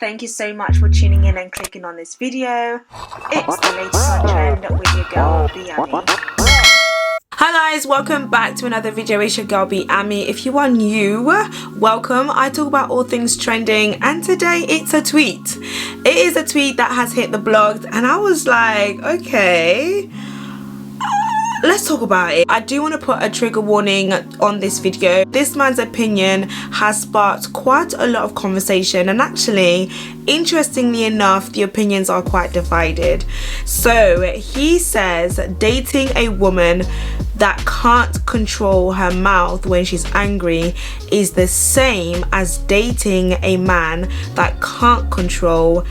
thank you so much for tuning in and clicking on this video. It's the latest on trend with your girl, Ami. Hi guys, welcome back to another video. It's your girl Ami. If you are new, welcome. I talk about all things trending, and today it's a tweet. It is a tweet that has hit the blogs, and I was like, okay, let's talk about it. I do want to put a trigger warning on this video. This man's opinion has sparked quite a lot of conversation, and actually, interestingly enough, the opinions are quite divided. So he says dating a woman that can't control her mouth when she's angry is the same as dating a man that can't control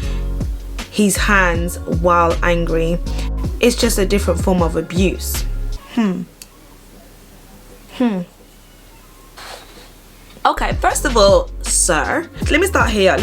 his hands while angry. It's just a different form of abuse. Okay, first of all, sir, let me start here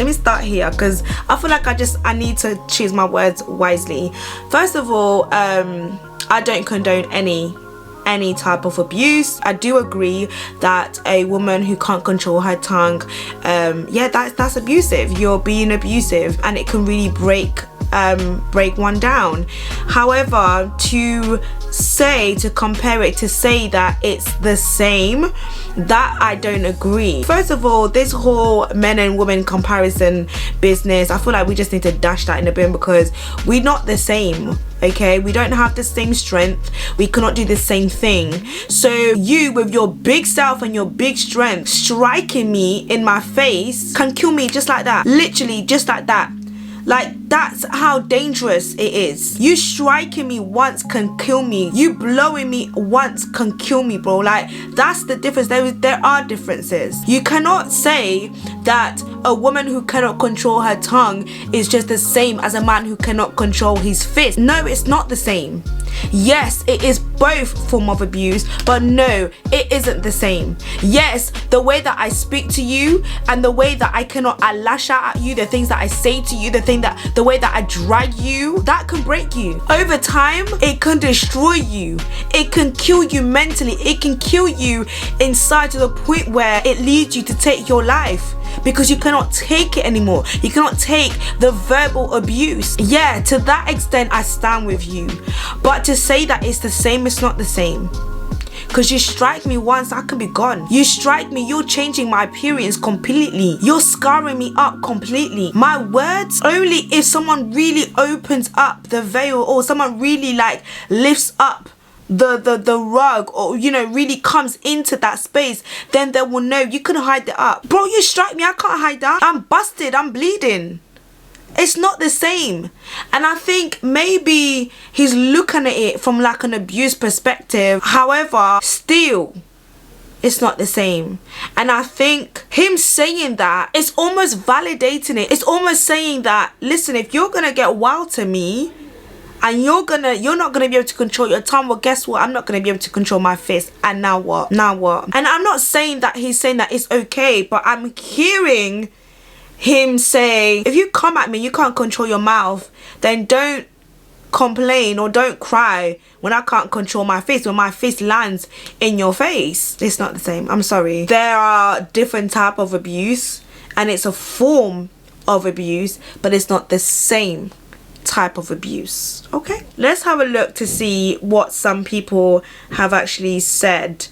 because I feel like I need to choose my words wisely. First of all, I don't condone any type of abuse. I do agree that a woman who can't control her tongue, yeah, that's abusive. You're being abusive, and it can really break one down. However, to compare it to say that it's the same, that I don't agree. First of all, this whole men and women comparison business, I feel like we just need to dash that in the bin, because we're not the same. Okay, we don't have the same strength, we cannot do the same thing. So you, with your big self and your big strength, striking me in my face can kill me just like that. Literally just like that. Like, that's how dangerous it is. You striking me once can kill me. You blowing me once can kill me, bro. Like, that's the difference. There are differences. You cannot say that a woman who cannot control her tongue is just the same as a man who cannot control his fist. No, it's not the same. Yes, it is both form of abuse, but no, it isn't the same. Yes, the way that I speak to you and the way that I lash out at you, the things that I say to you, the way that I drag you, that can break you. Over time, it can destroy you. It can kill you mentally. It can kill you inside to the point where it leads you to take your life, because you cannot take it anymore. You cannot take the verbal abuse. Yeah, to that extent, I stand with you. But to say that it's the same, it's not the same. Because you strike me once, I can be gone. You strike me, you're changing my appearance completely. You're scarring me up completely. My words, only if someone really opens up the veil, or someone really like lifts up the rug, or really comes into that space, then they will know. You can hide it up. Bro, you strike me, I can't hide that. I'm busted, I'm bleeding. It's not the same. And I think maybe he's looking at it from like an abuse perspective. However, still, it's not the same. And I think him saying that, it's almost validating it. It's almost saying that, listen, if you're gonna get wild to me and you're not gonna be able to control your tongue, well, guess what? I'm not gonna be able to control my fist. And now what? Now what? And I'm not saying that he's saying that it's okay, but I'm hearing him say, if you come at me, you can't control your mouth, then don't complain or don't cry when I can't control my face, when my fist lands in your face. It's not the same. I'm sorry. There are different type of abuse, and it's a form of abuse, but it's not the same type of abuse. Okay, let's have a look to see what some people have actually said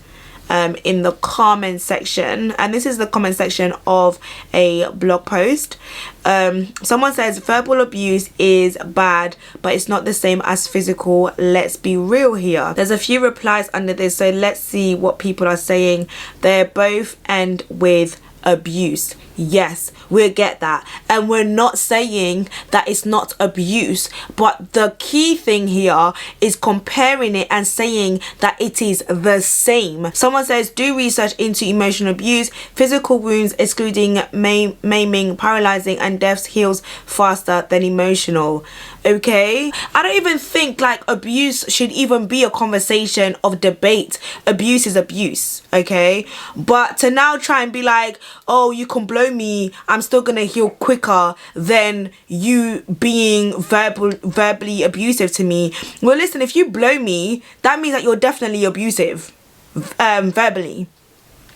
in the comment section. And this is the comment section of a blog post. Someone says verbal abuse is bad, but it's not the same as physical. Let's be real here. There's a few replies under this, so let's see what people are saying. They both end with abuse. Yes, we'll get that, and we're not saying that it's not abuse, but the key thing here is comparing it and saying that it is the same. Someone says, do research into emotional abuse. Physical wounds, excluding maiming, paralyzing and deaths, heals faster than emotional. Okay, I don't even think like abuse should even be a conversation of debate. Abuse is abuse, okay? But to now try and be like, oh, you can blow me, I'm still gonna heal quicker than you being verbally abusive to me. Well, listen, if you blow me, that means that you're definitely abusive verbally,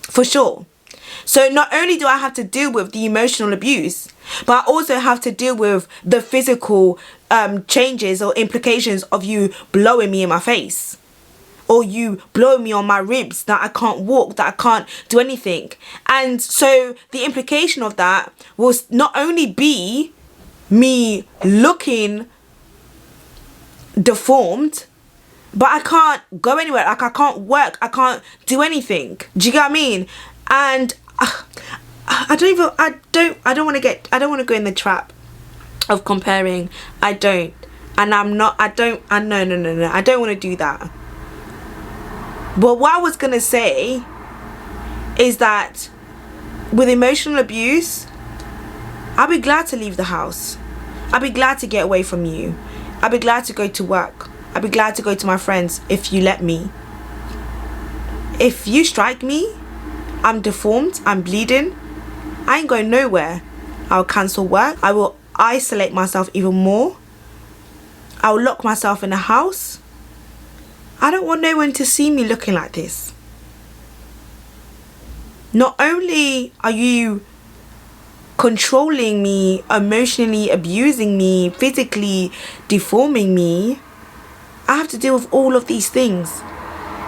for sure. So not only do I have to deal with the emotional abuse, but I also have to deal with the physical changes or implications of you blowing me in my face, or you blowing me on my ribs, that I can't walk, that I can't do anything. And so the implication of that will not only be me looking deformed, but I can't go anywhere. Like, I can't work, I can't do anything. Do you get what I mean? And I don't want to go in the trap of comparing. I don't want to do that. But what I was gonna say is that with emotional abuse, I'll be glad to leave the house. I'll be glad to get away from you. I'll be glad to go to work. I'll be glad to go to my friends if you let me. If you strike me, I'm deformed, I'm bleeding, I ain't going nowhere. I'll cancel work. I will isolate myself even more. I'll lock myself in the house. I don't want no one to see me looking like this. Not only are you controlling me, emotionally abusing me, physically deforming me, I have to deal with all of these things.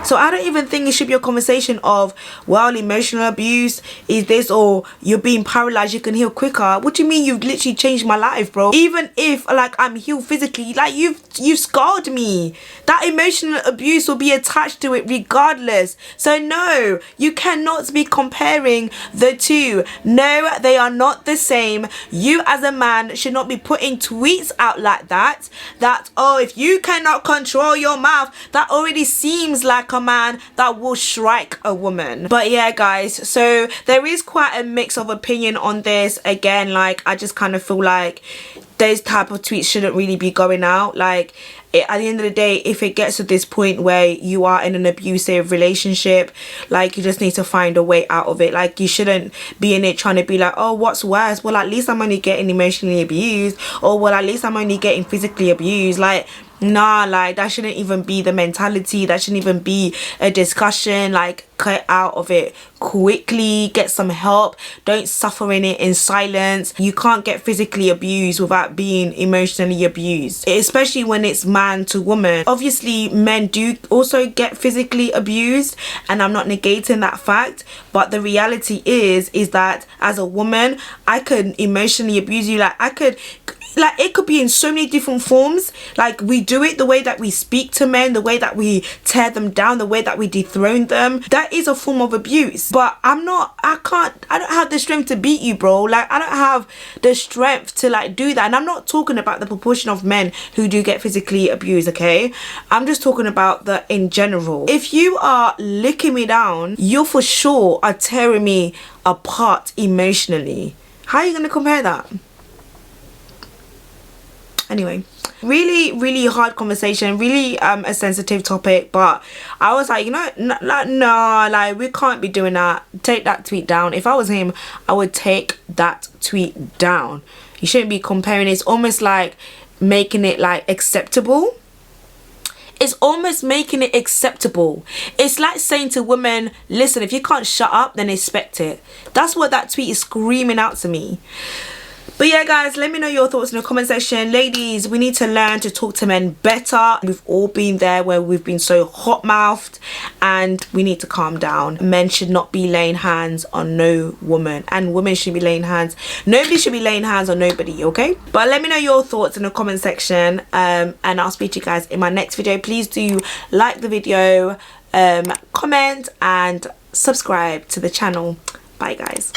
So I don't even think it should be a conversation of, well, emotional abuse is this, or you're being paralyzed, you can heal quicker. What do you mean you've literally changed my life, bro? Even if, like, I'm healed physically, like, you've scarred me. That emotional abuse will be attached to it regardless. So no, you cannot be comparing the two. No, they are not the same. You as a man should not be putting tweets out like that, oh, if you cannot control your mouth, that already seems like a man that will strike a woman. But yeah, guys, so there is quite a mix of opinion on this. Again, like, I just kind of feel like those type of tweets shouldn't really be going out. Like, at the end of the day, if it gets to this point where you are in an abusive relationship, like, you just need to find a way out of it. Like, you shouldn't be in it trying to be like, oh, what's worse? Well, at least I'm only getting emotionally abused, or well, at least I'm only getting physically abused. Like, nah, like, that shouldn't even be the mentality. That shouldn't even be a discussion. Like, cut out of it quickly, get some help. Don't suffer in it in silence. You can't get physically abused without being emotionally abused, especially when it's man to woman. Obviously, men do also get physically abused, and I'm not negating that fact, but the reality is that as a woman, I could emotionally abuse you. Like, it could be in so many different forms. Like, we do it the way that we speak to men, the way that we tear them down, the way that we dethrone them. That is a form of abuse. But I don't have the strength to beat you, bro. Like, I don't have the strength to, like, do that. And I'm not talking about the proportion of men who do get physically abused, okay? I'm just talking about the in general. If you are licking me down, you for sure are tearing me apart emotionally. How are you going to compare that? Anyway, really hard conversation, really a sensitive topic, but I was like, you know, like, we can't be doing that. Take that tweet down. If I was him, I would take that tweet down. You shouldn't be comparing. It's almost like making it, like, acceptable. It's almost making it acceptable. It's like saying to women, listen, if you can't shut up, then expect it. That's what that tweet is screaming out to me. But yeah, guys, let me know your thoughts in the comment section. Ladies, we need to learn to talk to men better. We've all been there where we've been so hot-mouthed, and we need to calm down. Men should not be laying hands on no woman, and women should be laying hands. Nobody should be laying hands on nobody, okay? But let me know your thoughts in the comment section, and I'll speak to you guys in my next video. Please do like the video, comment, and subscribe to the channel. Bye, guys.